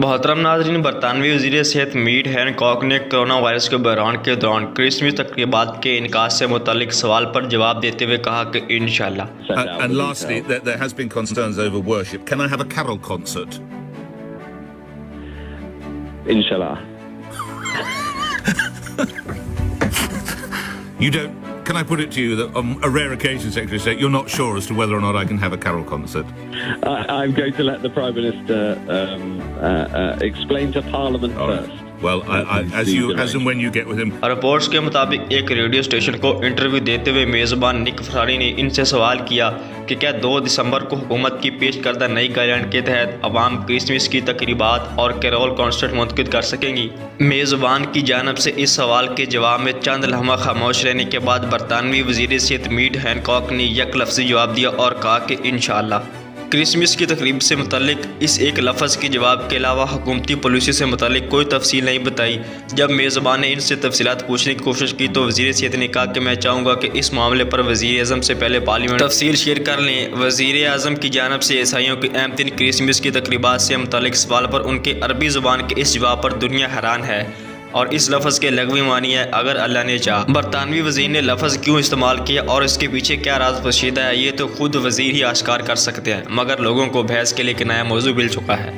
मोहतरम नाज़रीन, बरतानवी वज़ीर सेहत मीट हैनकॉक ने कोरोना वायरस के बहरान के दौरान क्रिसमस तक़रीबात के इनकास से मुतालिक सवाल पर जवाब देते हुए कहा कि इंशाअल्लाह। And lastly, there has been concerns over worship. Can I have a carol concert? Inshallah. You don't. Can I put it to you that on a rare occasion, Secretary of State, you're not sure as to whether or not I can have a carol concert? I'm going to let the Prime Minister explain to Parliament first. Well, as and when you get with him. Reports के मुताबिक एक radio station को interview देते हुए मेज़बान निक Ferrari ने इनसे सवाल किया कि क्या 2 दिसंबर को हुकूमत की पेश करदा नई गाइडलाइन के तहत अवाम क्रिसमस की तकरीबात और कैरोल कॉन्सर्ट मुनक़िद कर सकेंगी। मेज़बान की जानिब से इस सवाल के जवाब में चंद लम्हा खामोश रहने के बाद बरतानवी वज़ीर सेहत मीट हैनकॉक ने एक लफ्ज़ी जवाब दिया और कहा कि इंशाअल्लाह। क्रिसमस की तकरीब से मुतल्लिक इस एक लफ्ज़ के जवाब के अलावा हुकूमती पॉलिसी से मुतल्लिक कोई तफसील नहीं बताई। जब मेज़बान ने इनसे तफसीलात पूछने की कोशिश की तो वज़ीर सेहत ने कहा कि मैं चाहूँगा कि इस मामले पर वज़ीर आज़म से पहले पार्लियामेंट तफसील शेयर कर लें। वज़ीर आज़म की जानिब से ईसाइयों की अहम दिन क्रिसमस की तकरीबात से मुतल्लिक सवाल पर उनके अरबी ज़ुबान के इस जवाब पर दुनिया हैरान है और इस लफ्ज़ के लगवी मानी है अगर अल्लाह ने चाहा। बरतानवी वज़ीर ने लफ्ज़ क्यों इस्तेमाल किया और इसके पीछे क्या राज पोशीदा है, ये तो खुद वज़ीर ही आश्कार कर सकते हैं, मगर लोगों को बहस के लिए एक नया मौजू मिल चुका है।